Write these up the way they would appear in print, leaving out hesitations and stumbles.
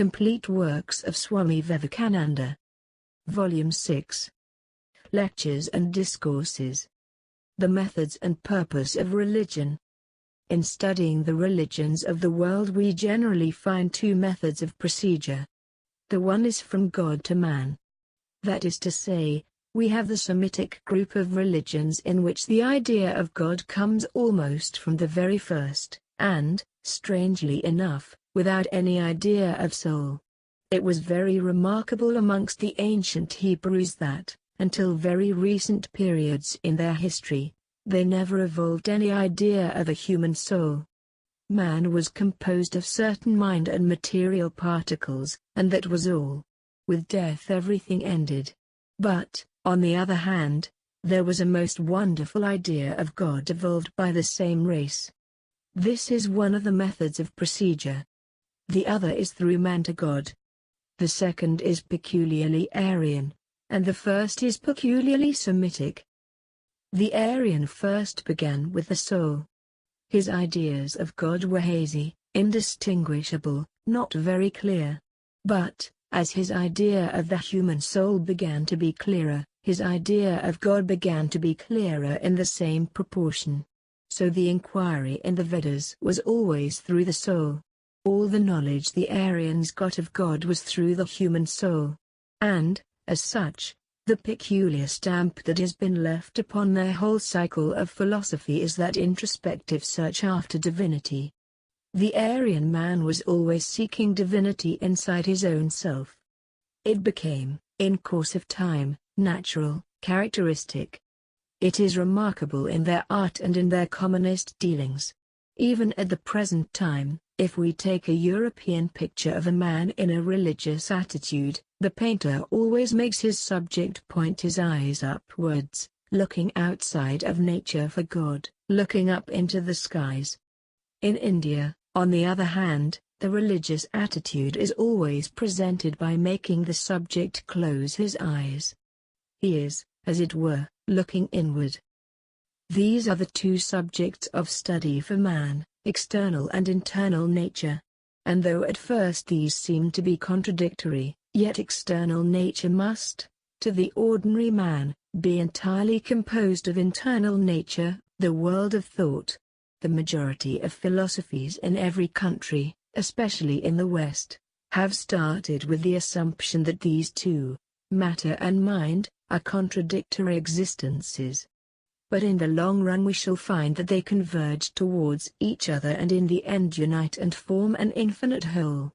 Complete Works of Swami Vivekananda. Volume 6. Lectures and Discourses. The Methods and Purpose of Religion. In studying the religions of the world, we generally find two methods of procedure. The one is from God to man. That is to say, we have the Semitic group of religions in which the idea of God comes almost from the very first, and, strangely enough, without any idea of soul. It was very remarkable amongst the ancient Hebrews that, until very recent periods in their history, they never evolved any idea of a human soul. Man was composed of certain mind and material particles, and that was all. With death everything ended. But, on the other hand, there was a most wonderful idea of God evolved by the same race. This is one of the methods of procedure. The other is through man to God. The second is peculiarly Aryan, and the first is peculiarly Semitic. The Aryan first began with the soul. His ideas of God were hazy, indistinguishable, not very clear. But, as his idea of the human soul began to be clearer, his idea of God began to be clearer in the same proportion. So the inquiry in the Vedas was always through the soul. All the knowledge the Aryans got of God was through the human soul. And, as such, the peculiar stamp that has been left upon their whole cycle of philosophy is that introspective search after divinity. The Aryan man was always seeking divinity inside his own self. It became, in course of time, natural, characteristic. It is remarkable in their art and in their commonest dealings. Even at the present time, if we take a European picture of a man in a religious attitude, the painter always makes his subject point his eyes upwards, looking outside of nature for God, looking up into the skies. In India, on the other hand, the religious attitude is always presented by making the subject close his eyes. He is, as it were, looking inward. These are the two subjects of study for man, external and internal nature. And though at first these seem to be contradictory, yet external nature must, to the ordinary man, be entirely composed of internal nature, the world of thought. The majority of philosophies in every country, especially in the West, have started with the assumption that these two, matter and mind, are contradictory existences. But in the long run we shall find that they converge towards each other and in the end unite and form an infinite whole.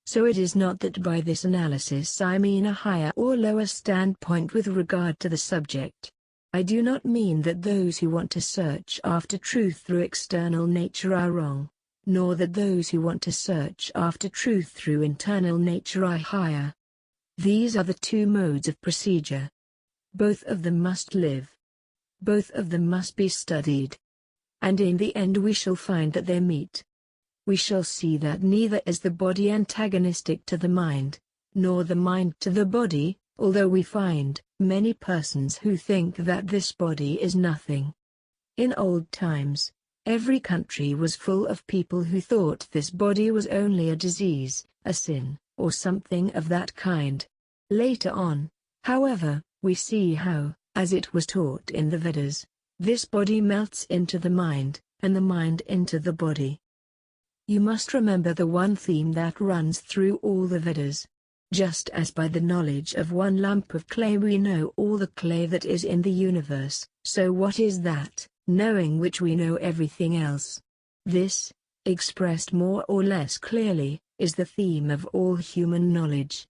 So it is not that by this analysis I mean a higher or lower standpoint with regard to the subject. I do not mean that those who want to search after truth through external nature are wrong, nor that those who want to search after truth through internal nature are higher. These are the two modes of procedure. Both of them must live. Both of them must be studied. And in the end we shall find that they meet. We shall see that neither is the body antagonistic to the mind, nor the mind to the body, although we find many persons who think that this body is nothing. In old times, every country was full of people who thought this body was only a disease, a sin, or something of that kind. Later on, however, we see how, as it was taught in the Vedas, this body melts into the mind, and the mind into the body. You must remember the one theme that runs through all the Vedas. Just as by the knowledge of one lump of clay we know all the clay that is in the universe, so what is that, knowing which we know everything else? This, expressed more or less clearly, is the theme of all human knowledge.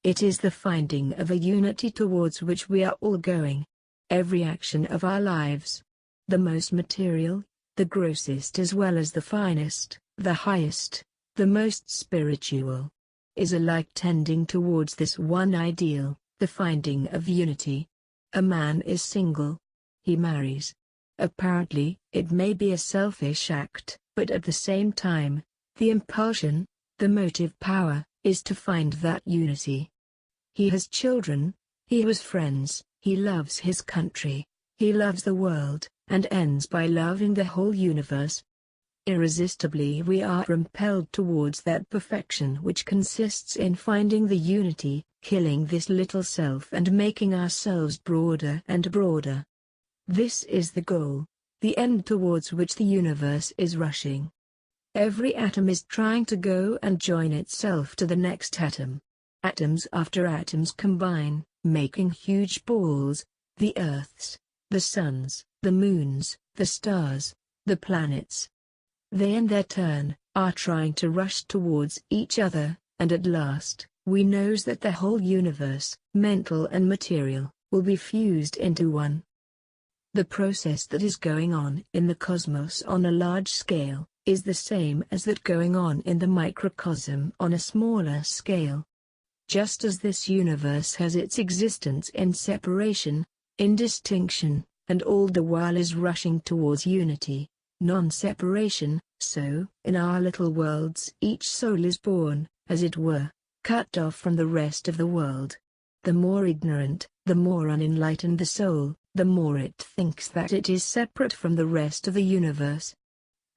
It is the finding of a unity towards which we are all going. Every action of our lives, the most material, the grossest as well as the finest, the highest, the most spiritual, is alike tending towards this one ideal, the finding of unity. A man is single. He marries. Apparently, it may be a selfish act, but at the same time, the impulsion, the motive power, is to find that unity. He has children, he has friends, he loves his country, he loves the world, and ends by loving the whole universe. Irresistibly we are impelled towards that perfection which consists in finding the unity, killing this little self and making ourselves broader and broader. This is the goal, the end towards which the universe is rushing. Every atom is trying to go and join itself to the next atom. Atoms after atoms combine, making huge balls, the earths, the suns, the moons, the stars, the planets. They in their turn, are trying to rush towards each other, and at last, we knows that the whole universe, mental and material, will be fused into one. The process that is going on in the cosmos on a large scale, is the same as that going on in the microcosm on a smaller scale. Just as this universe has its existence in separation, in distinction, and all the while is rushing towards unity, non-separation, so, in our little worlds each soul is born, as it were, cut off from the rest of the world. The more ignorant, the more unenlightened the soul, the more it thinks that it is separate from the rest of the universe.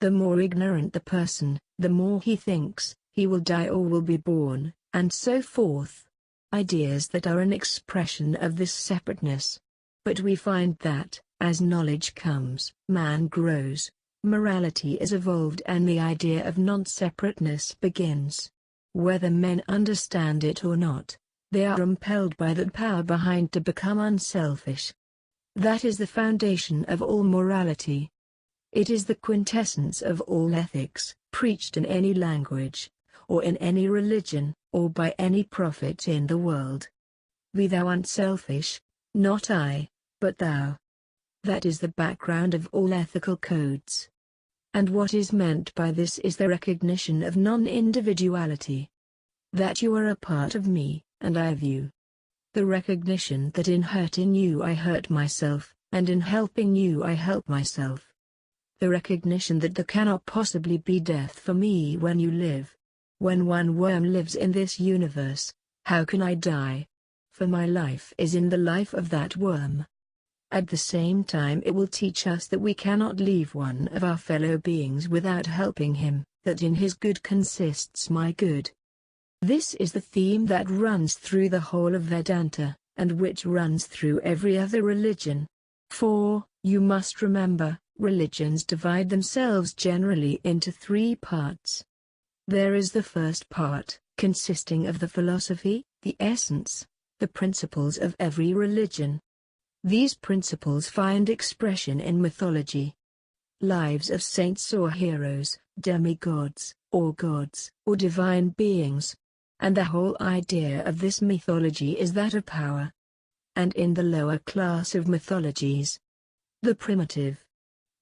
The more ignorant the person, the more he thinks, he will die or will be born, and so forth. Ideas that are an expression of this separateness. But we find that, as knowledge comes, man grows, morality is evolved and the idea of non-separateness begins. Whether men understand it or not, they are impelled by that power behind to become unselfish. That is the foundation of all morality. It is the quintessence of all ethics, preached in any language, or in any religion, or by any prophet in the world. Be thou unselfish, not I, but thou. That is the background of all ethical codes. And what is meant by this is the recognition of non-individuality. That you are a part of me, and I of you. The recognition that in hurting you I hurt myself, and in helping you I help myself. The recognition that there cannot possibly be death for me when you live. When one worm lives in this universe, how can I die? For my life is in the life of that worm. At the same time it will teach us that we cannot leave one of our fellow beings without helping him, that in his good consists my good. This is the theme that runs through the whole of Vedanta, and which runs through every other religion. For, you must remember, religions divide themselves generally into three parts. There is the first part, consisting of the philosophy, the essence, the principles of every religion. These principles find expression in mythology. Lives of saints or heroes, demigods, or gods, or divine beings. And the whole idea of this mythology is that of power. And in the lower class of mythologies, the primitive,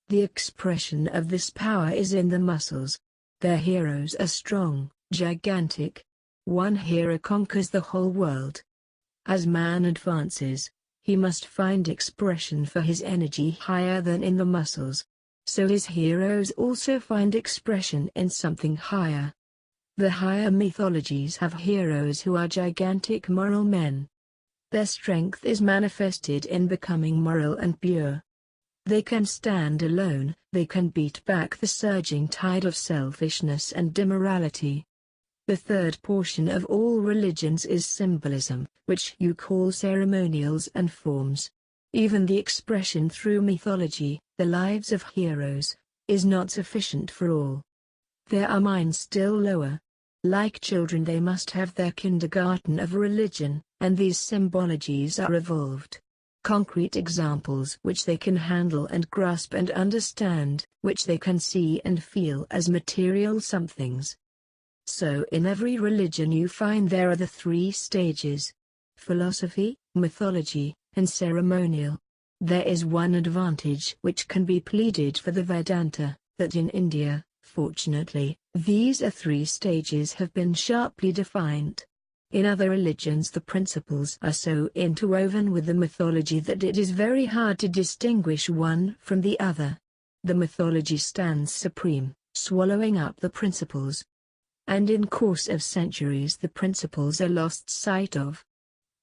the expression of this power is in the muscles. Their heroes are strong, gigantic. One hero conquers the whole world. As man advances, he must find expression for his energy higher than in the muscles. So his heroes also find expression in something higher. The higher mythologies have heroes who are gigantic moral men. Their strength is manifested in becoming moral and pure. They can stand alone, they can beat back the surging tide of selfishness and immorality. The third portion of all religions is symbolism, which you call ceremonials and forms. Even the expression through mythology, the lives of heroes, is not sufficient for all. There are minds still lower. Like children they must have their kindergarten of religion, and these symbologies are evolved. Concrete examples which they can handle and grasp and understand, which they can see and feel as material somethings. So in every religion you find there are the three stages: philosophy, mythology, and ceremonial. There is one advantage which can be pleaded for the Vedanta, that in India, fortunately, these three stages have been sharply defined. In other religions the principles are so interwoven with the mythology that it is very hard to distinguish one from the other. The mythology stands supreme, swallowing up the principles. And in course of centuries the principles are lost sight of.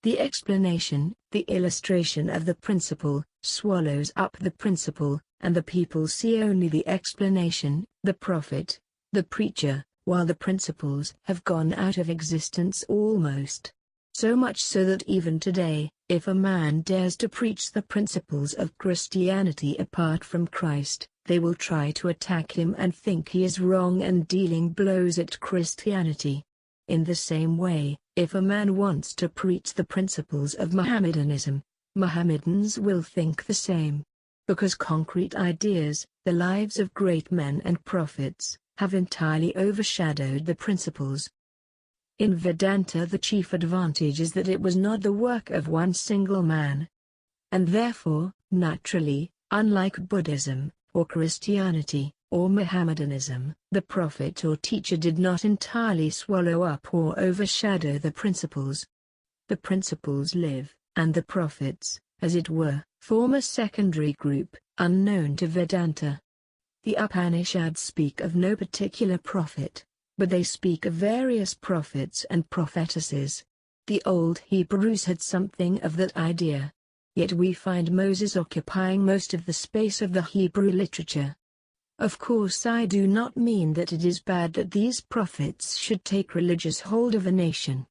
The explanation, the illustration of the principle, swallows up the principle, and the people see only the explanation, the prophet, the preacher, while the principles have gone out of existence almost. So much so that even today, if a man dares to preach the principles of Christianity apart from Christ, they will try to attack him and think he is wrong and dealing blows at Christianity. In the same way, if a man wants to preach the principles of Mohammedanism, Mohammedans will think the same. Because concrete ideas, the lives of great men and prophets, have entirely overshadowed the principles. In Vedanta, the chief advantage is that it was not the work of one single man. And therefore, naturally, unlike Buddhism, or Christianity, or Mohammedanism, the prophet or teacher did not entirely swallow up or overshadow the principles. The principles live, and the prophets, as it were, form a secondary group, unknown to Vedanta. The Upanishads speak of no particular prophet, but they speak of various prophets and prophetesses. The old Hebrews had something of that idea. Yet we find Moses occupying most of the space of the Hebrew literature. Of course, I do not mean that it is bad that these prophets should take religious hold of a nation.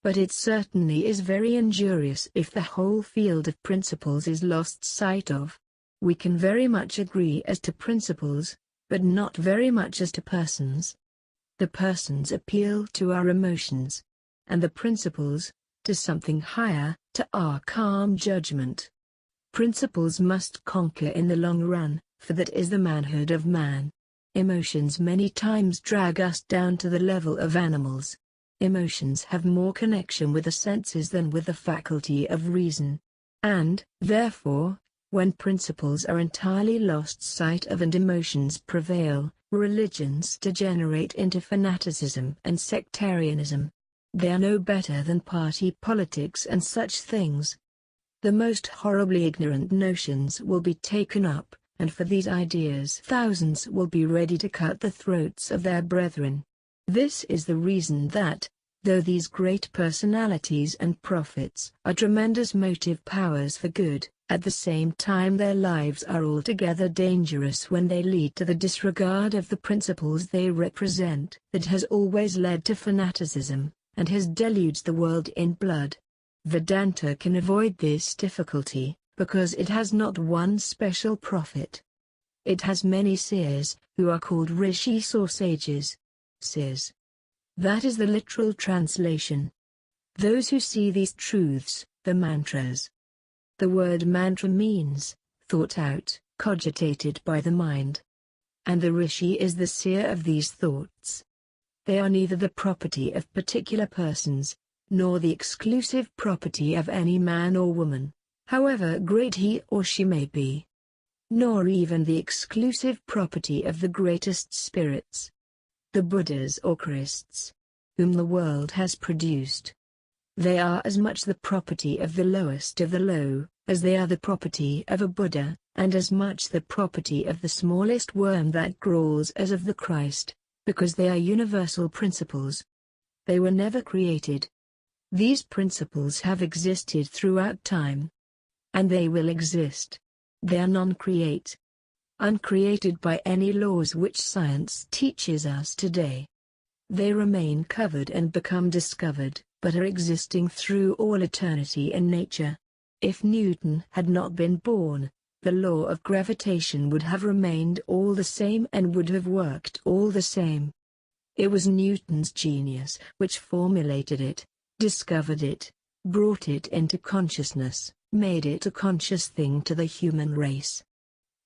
But it certainly is very injurious if the whole field of principles is lost sight of. We can very much agree as to principles, but not very much as to persons. The persons appeal to our emotions, and the principles, to something higher, to our calm judgment. Principles must conquer in the long run, for that is the manhood of man. Emotions many times drag us down to the level of animals. Emotions have more connection with the senses than with the faculty of reason. And, therefore, when principles are entirely lost sight of and emotions prevail, religions degenerate into fanaticism and sectarianism. They are no better than party politics and such things. The most horribly ignorant notions will be taken up, and for these ideas thousands will be ready to cut the throats of their brethren. This is the reason that, though these great personalities and prophets are tremendous motive powers for good, at the same time their lives are altogether dangerous when they lead to the disregard of the principles they represent. That has always led to fanaticism, and has deluged the world in blood. Vedanta can avoid this difficulty, because it has not one special prophet. It has many seers, who are called rishis or sages. Seers. That is the literal translation. Those who see these truths, the mantras. The word mantra means, thought out, cogitated by the mind. And the rishi is the seer of these thoughts. They are neither the property of particular persons, nor the exclusive property of any man or woman, however great he or she may be. Nor even the exclusive property of the greatest spirits, the Buddhas or Christs, whom the world has produced. They are as much the property of the lowest of the low, as they are the property of a Buddha, and as much the property of the smallest worm that crawls as of the Christ, because they are universal principles. They were never created. These principles have existed throughout time. And they will exist. They are non-create. Uncreated by any laws which science teaches us today. They remain covered and become discovered, but are existing through all eternity in nature. If Newton had not been born, the law of gravitation would have remained all the same and would have worked all the same. It was Newton's genius which formulated it, discovered it, brought it into consciousness, made it a conscious thing to the human race.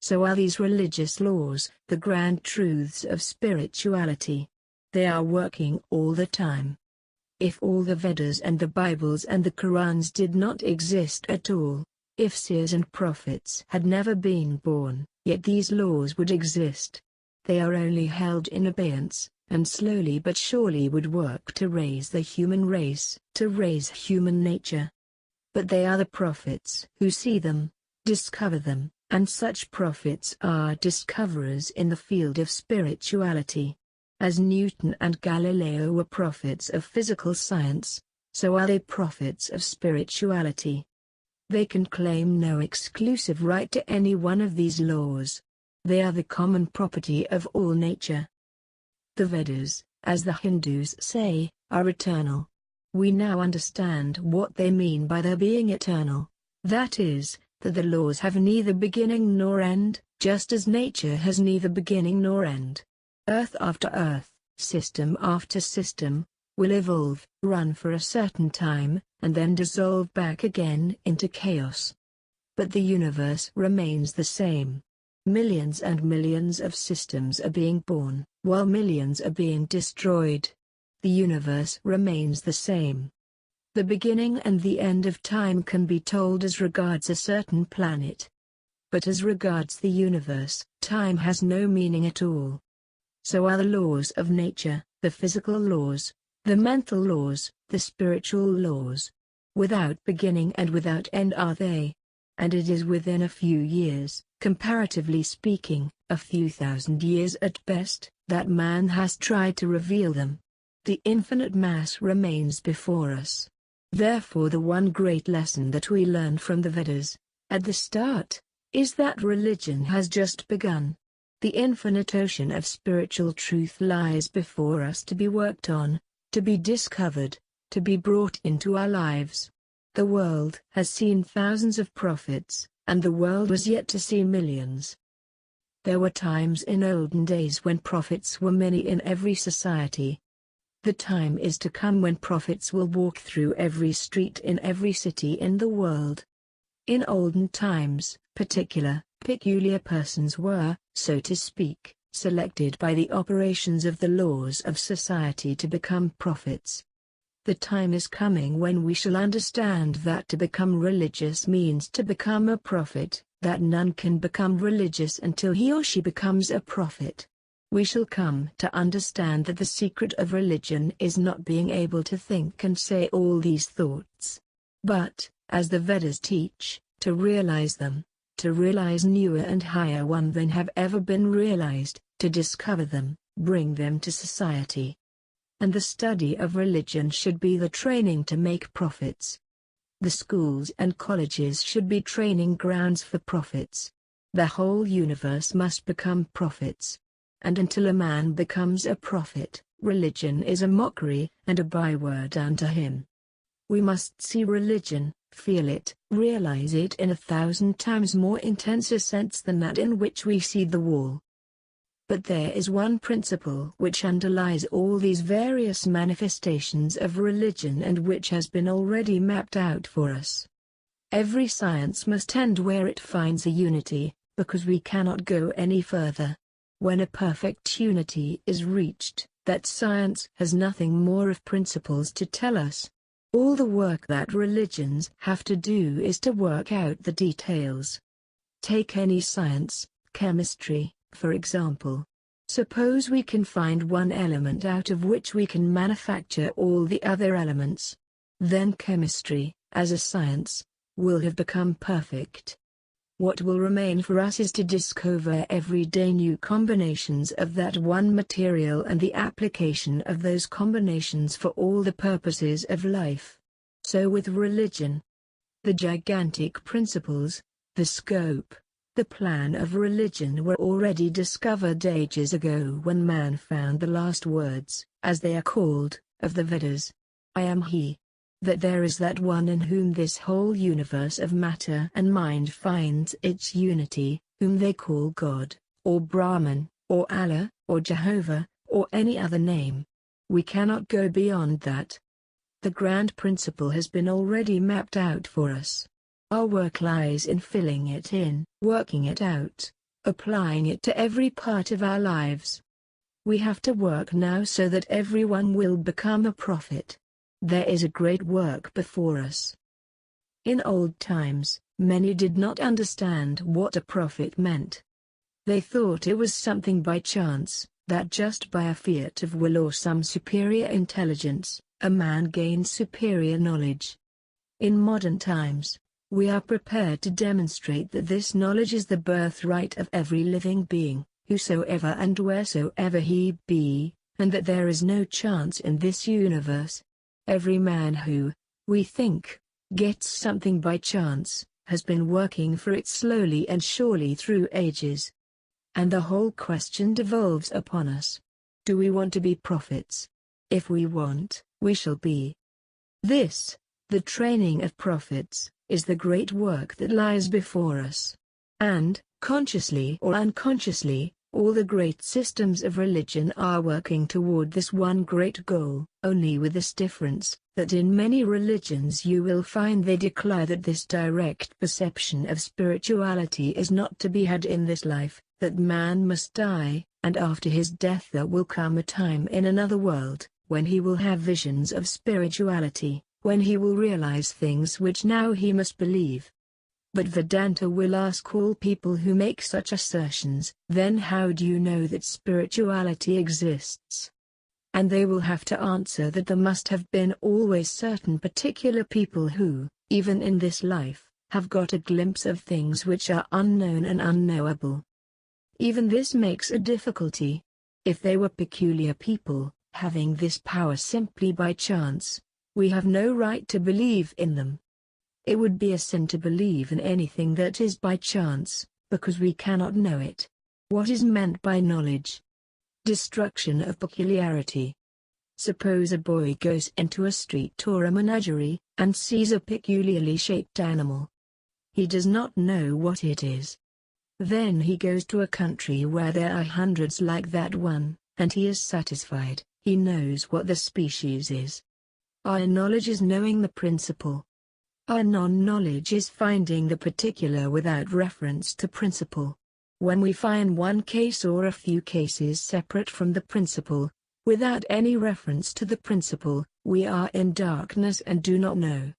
So are these religious laws, the grand truths of spirituality. They are working all the time. If all the Vedas and the Bibles and the Qurans did not exist at all, if seers and prophets had never been born, yet these laws would exist. They are only held in abeyance, and slowly but surely would work to raise the human race, to raise human nature. But they are the prophets who see them, discover them, and such prophets are discoverers in the field of spirituality. As Newton and Galileo were prophets of physical science, so are they prophets of spirituality. They can claim no exclusive right to any one of these laws. They are the common property of all nature. The Vedas, as the Hindus say, are eternal. We now understand what they mean by their being eternal. That is, that the laws have neither beginning nor end, just as nature has neither beginning nor end. Earth after earth, system after system, will evolve, run for a certain time, and then dissolve back again into chaos. But the universe remains the same. Millions and millions of systems are being born, while millions are being destroyed. The universe remains the same. The beginning and the end of time can be told as regards a certain planet. But as regards the universe, time has no meaning at all. So are the laws of nature, the physical laws, the mental laws, the spiritual laws. Without beginning and without end are they. And it is within a few years, comparatively speaking, a few thousand years at best, that man has tried to reveal them. The infinite mass remains before us. Therefore the one great lesson that we learn from the Vedas, at the start, is that religion has just begun. The infinite ocean of spiritual truth lies before us to be worked on, to be discovered, to be brought into our lives. The world has seen thousands of prophets, and the world was yet to see millions. There were times in olden days when prophets were many in every society. The time is to come when prophets will walk through every street in every city in the world. In olden times, peculiar persons were, so to speak, selected by the operations of the laws of society to become prophets. The time is coming when we shall understand that to become religious means to become a prophet, that none can become religious until he or she becomes a prophet. We shall come to understand that the secret of religion is not being able to think and say all these thoughts, but, as the Vedas teach, to realize them, to realize newer and higher ones than have ever been realized, to discover them, bring them to society. And the study of religion should be the training to make prophets. The schools and colleges should be training grounds for prophets. The whole universe must become prophets. And until a man becomes a prophet, religion is a mockery and a byword unto him. We must see religion, feel it, realize it in 1,000 times more intenser sense than that in which we see the wall. But there is one principle which underlies all these various manifestations of religion and which has been already mapped out for us. Every science must tend where it finds a unity, because we cannot go any further. When a perfect unity is reached, that science has nothing more of principles to tell us. All the work that religions have to do is to work out the details. Take any science, chemistry, for example. Suppose we can find one element out of which we can manufacture all the other elements. Then chemistry, as a science, will have become perfect. What will remain for us is to discover every day new combinations of that one material and the application of those combinations for all the purposes of life. So with religion. The gigantic principles, the scope, the plan of religion were already discovered ages ago when man found the last words, as they are called, of the Vedas. I am He. That there is that one in whom this whole universe of matter and mind finds its unity, whom they call God, or Brahman, or Allah, or Jehovah, or any other name. We cannot go beyond that. The grand principle has been already mapped out for us. Our work lies in filling it in, working it out, applying it to every part of our lives. We have to work now so that everyone will become a prophet. There is a great work before us. In old times, many did not understand what a prophet meant. They thought it was something by chance, that just by a fiat of will or some superior intelligence, a man gains superior knowledge. In modern times, we are prepared to demonstrate that this knowledge is the birthright of every living being, whosoever and wheresoever he be, and that there is no chance in this universe. Every man who, we think, gets something by chance, has been working for it slowly and surely through ages. And the whole question devolves upon us. Do we want to be prophets? If we want, we shall be. This, the training of prophets, is the great work that lies before us. And, consciously or unconsciously, all the great systems of religion are working toward this one great goal, only with this difference, that in many religions you will find they declare that this direct perception of spirituality is not to be had in this life, that man must die, and after his death there will come a time in another world, when he will have visions of spirituality, when he will realize things which now he must believe. But Vedanta will ask all people who make such assertions, then how do you know that spirituality exists? And they will have to answer that there must have been always certain particular people who, even in this life, have got a glimpse of things which are unknown and unknowable. Even this makes a difficulty. If they were peculiar people, having this power simply by chance, we have no right to believe in them. It would be a sin to believe in anything that is by chance, because we cannot know it. What is meant by knowledge? Destruction of peculiarity. Suppose a boy goes into a street or a menagerie, and sees a peculiarly shaped animal. He does not know what it is. Then he goes to a country where there are hundreds like that one, and he is satisfied, he knows what the species is. Our knowledge is knowing the principle. Our non-knowledge is finding the particular without reference to principle. When we find one case or a few cases separate from the principle, without any reference to the principle, we are in darkness and do not know.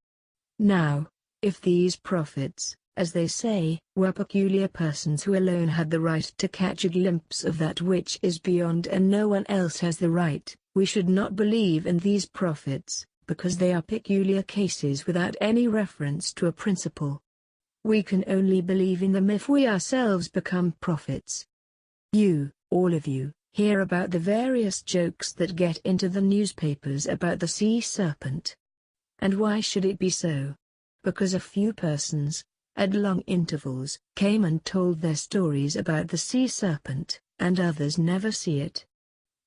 Now, if these prophets, as they say, were peculiar persons who alone had the right to catch a glimpse of that which is beyond and no one else has the right, we should not believe in these prophets, because they are peculiar cases without any reference to a principle. We can only believe in them if we ourselves become prophets. You, all of you, hear about the various jokes that get into the newspapers about the sea serpent. And why should it be so? Because a few persons, at long intervals, came and told their stories about the sea serpent, and others never see it.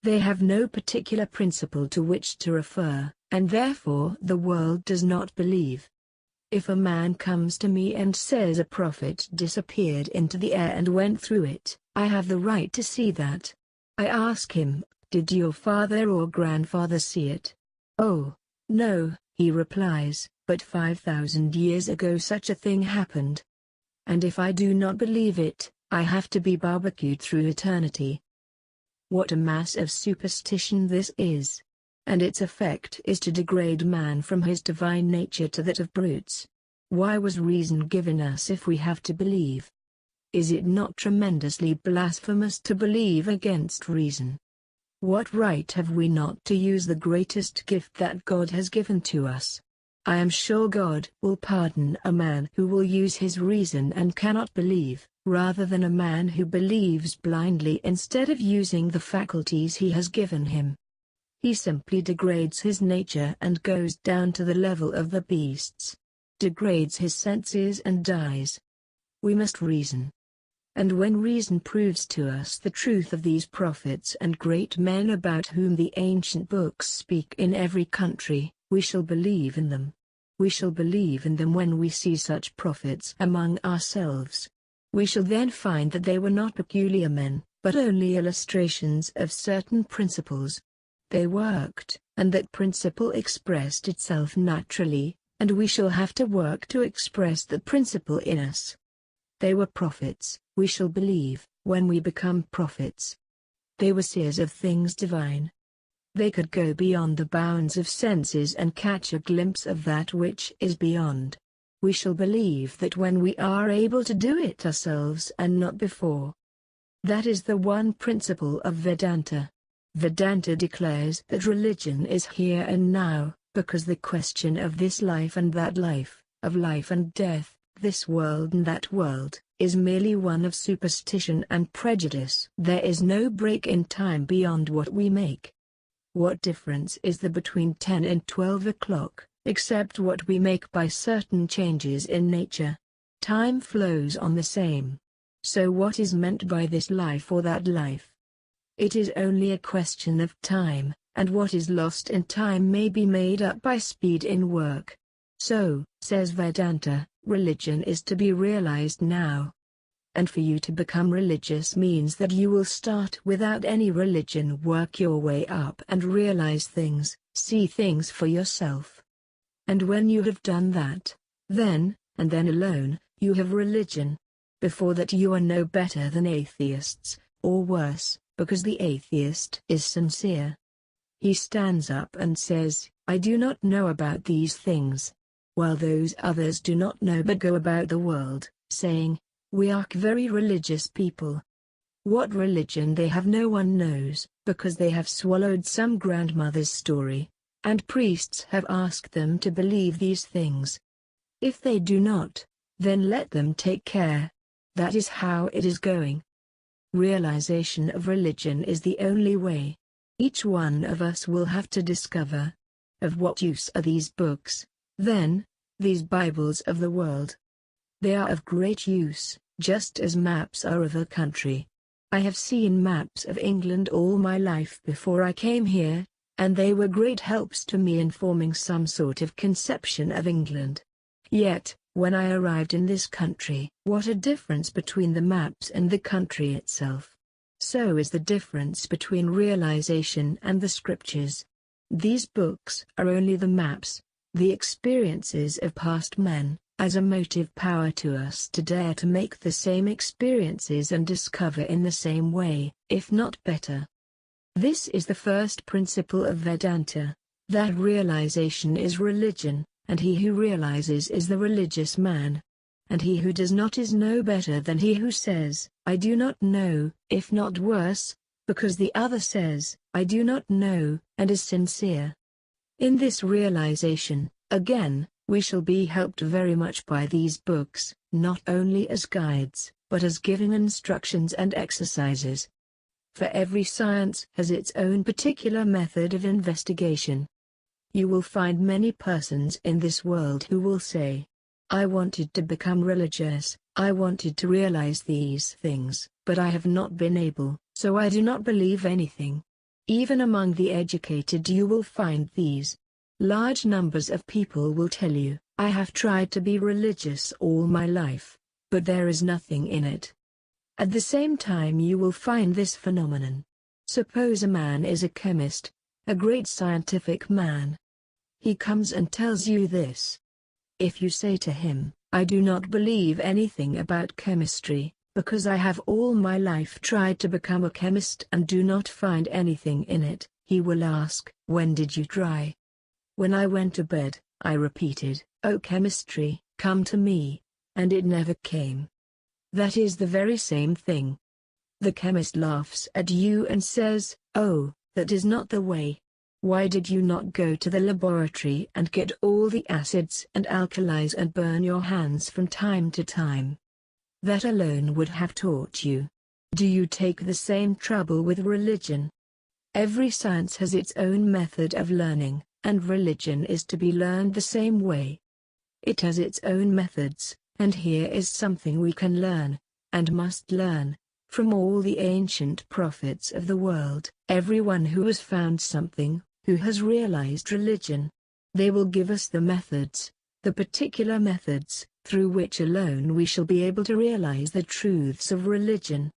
They have no particular principle to which to refer, and therefore the world does not believe. If a man comes to me and says a prophet disappeared into the air and went through it, I have the right to see that. I ask him, did your father or grandfather see it? Oh, no, he replies, but 5,000 years ago such a thing happened. And if I do not believe it, I have to be barbecued through eternity. What a mass of superstition this is! And its effect is to degrade man from his divine nature to that of brutes. Why was reason given us if we have to believe? Is it not tremendously blasphemous to believe against reason? What right have we not to use the greatest gift that God has given to us? I am sure God will pardon a man who will use his reason and cannot believe, rather than a man who believes blindly instead of using the faculties he has given him. He simply degrades his nature and goes down to the level of the beasts. Degrades his senses and dies. We must reason. And when reason proves to us the truth of these prophets and great men about whom the ancient books speak in every country, we shall believe in them. We shall believe in them when we see such prophets among ourselves. We shall then find that they were not peculiar men, but only illustrations of certain principles. They worked, and that principle expressed itself naturally, and we shall have to work to express the principle in us. They were prophets, we shall believe, when we become prophets. They were seers of things divine. They could go beyond the bounds of senses and catch a glimpse of that which is beyond. We shall believe that when we are able to do it ourselves and not before. That is the one principle of Vedanta. Vedanta declares that religion is here and now, because the question of this life and that life, of life and death, this world and that world, is merely one of superstition and prejudice. There is no break in time beyond what we make. What difference is there between 10 and 12 o'clock, except what we make by certain changes in nature. Time flows on the same. So what is meant by this life or that life? It is only a question of time, and what is lost in time may be made up by speed in work. So, says Vedanta, religion is to be realized now. And for you to become religious means that you will start without any religion, work your way up and realize things, see things for yourself. And when you have done that, then, and then alone, you have religion. Before that you are no better than atheists, or worse, because the atheist is sincere. He stands up and says, I do not know about these things. While those others do not know but go about the world, saying, we are very religious people. What religion they have no one knows, because they have swallowed some grandmother's story, and priests have asked them to believe these things. If they do not, then let them take care. That is how it is going. Realization of religion is the only way. Each one of us will have to discover. Of what use are these books, then, these Bibles of the world? They are of great use, just as maps are of a country. I have seen maps of England all my life before I came here, and they were great helps to me in forming some sort of conception of England. Yet, when I arrived in this country, what a difference between the maps and the country itself. So is the difference between realization and the scriptures. These books are only the maps, the experiences of past men, as a motive power to us to dare to make the same experiences and discover in the same way, if not better. This is the first principle of Vedanta, that realization is religion, and he who realizes is the religious man. And he who does not is no better than he who says, I do not know, if not worse, because the other says, I do not know, and is sincere. In this realization, again, we shall be helped very much by these books, not only as guides, but as giving instructions and exercises. For every science has its own particular method of investigation. You will find many persons in this world who will say, I wanted to become religious, I wanted to realize these things, but I have not been able, so I do not believe anything. Even among the educated you will find these. Large numbers of people will tell you, I have tried to be religious all my life, but there is nothing in it. At the same time you will find this phenomenon. Suppose a man is a chemist, a great scientific man. He comes and tells you this. If you say to him, I do not believe anything about chemistry, because I have all my life tried to become a chemist and do not find anything in it, he will ask, when did you try? When I went to bed, I repeated, O chemistry, come to me, and it never came. That is the very same thing. The chemist laughs at you and says, oh, that is not the way. Why did you not go to the laboratory and get all the acids and alkalis and burn your hands from time to time? That alone would have taught you. Do you take the same trouble with religion? Every science has its own method of learning, and religion is to be learned the same way. It has its own methods, and here is something we can learn, and must learn, from all the ancient prophets of the world. Everyone who has found something, who has realized religion, they will give us the methods, the particular methods, through which alone we shall be able to realize the truths of religion.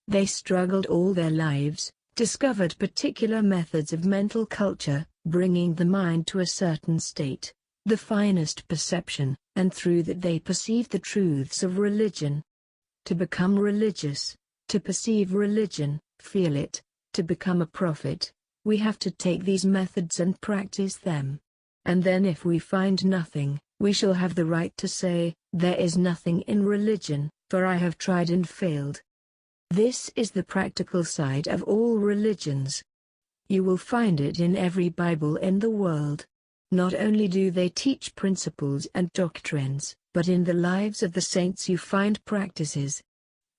They struggled all their lives, discovered particular methods of mental culture, bringing the mind to a certain state, the finest perception, and through that they perceived the truths of religion. To become religious, to perceive religion, feel it, to become a prophet, we have to take these methods and practice them. And then if we find nothing, we shall have the right to say, there is nothing in religion, for I have tried and failed. This is the practical side of all religions. You will find it in every Bible in the world. Not only do they teach principles and doctrines, but in the lives of the saints you find practices.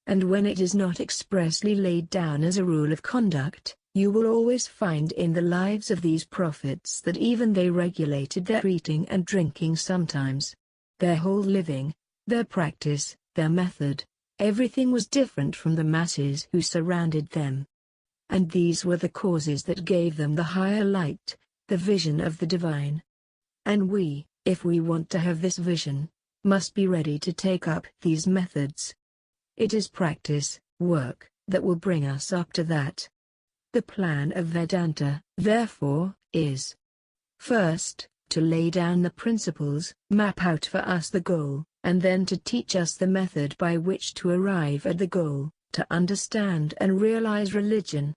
And when it is not expressly laid down as a rule of conduct, You will always find in the lives of these prophets that even they regulated their eating and drinking sometimes. Their whole living, their practice, their method, everything was different from the masses who surrounded them. And these were the causes that gave them the higher light, the vision of the divine. And we, if we want to have this vision, must be ready to take up these methods. It is practice, work, that will bring us up to that. The plan of Vedanta, therefore, is first, to lay down the principles, map out for us the goal, and then to teach us the method by which to arrive at the goal, to understand and realize religion.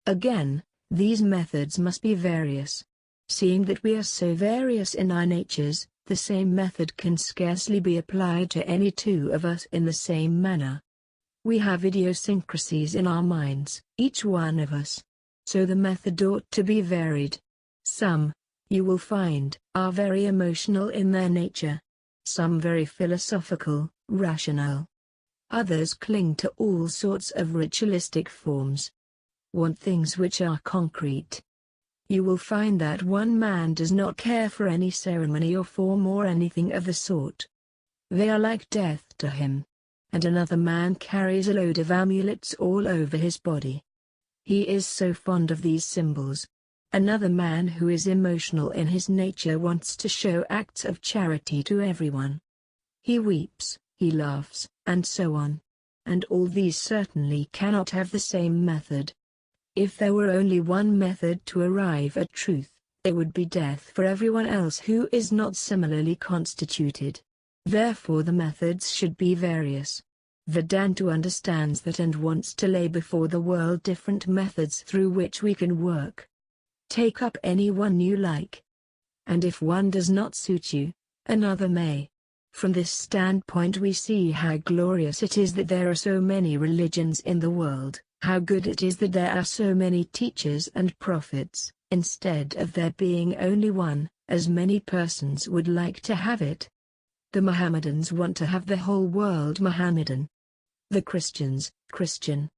Again, these methods must be various. Seeing that we are so various in our natures, the same method can scarcely be applied to any two of us in the same manner. We have idiosyncrasies in our minds, each one of us. So the method ought to be varied. Some, you will find, are very emotional in their nature. Some very philosophical, rational. Others cling to all sorts of ritualistic forms. Want things which are concrete. You will find that one man does not care for any ceremony or form or anything of the sort. They are like death to him. And another man carries a load of amulets all over his body. He is so fond of these symbols. Another man who is emotional in his nature wants to show acts of charity to everyone. He weeps, he laughs, and so on. And all these certainly cannot have the same method. If there were only one method to arrive at truth, it would be death for everyone else who is not similarly constituted. Therefore the methods should be various. Vedanta understands that and wants to lay before the world different methods through which we can work. Take up any one you like. And if one does not suit you, another may. From this standpoint we see how glorious it is that there are so many religions in the world, how good it is that there are so many teachers and prophets, instead of there being only one, as many persons would like to have it. The Mohammedans want to have the whole world Mohammedan. The Christians, Christian.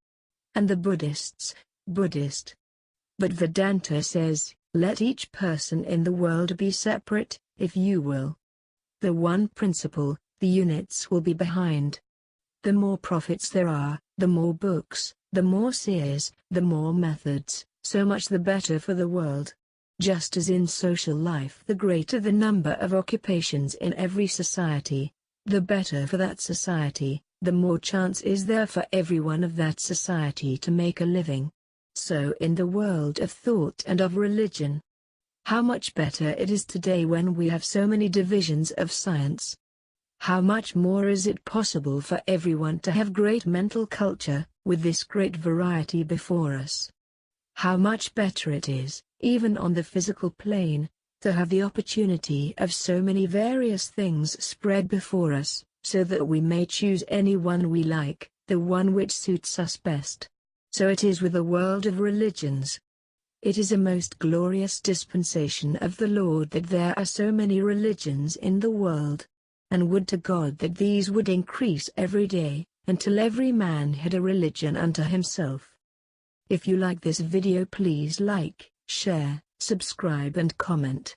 And the Buddhists, Buddhist. But Vedanta says, let each person in the world be separate, if you will. The one principle, the units will be behind. The more prophets there are, the more books, the more seers, the more methods, so much the better for the world. Just as in social life the greater the number of occupations in every society, the better for that society, the more chance is there for everyone of that society to make a living. So in the world of thought and of religion. How much better it is today when we have so many divisions of science. How much more is it possible for everyone to have great mental culture, with this great variety before us. How much better it is, even on the physical plane, to have the opportunity of so many various things spread before us, so that we may choose any one we like, the one which suits us best. So it is with the world of religions. It is a most glorious dispensation of the Lord that there are so many religions in the world. And would to God that these would increase every day, until every man had a religion unto himself. If you like this video, please like, share, subscribe and comment.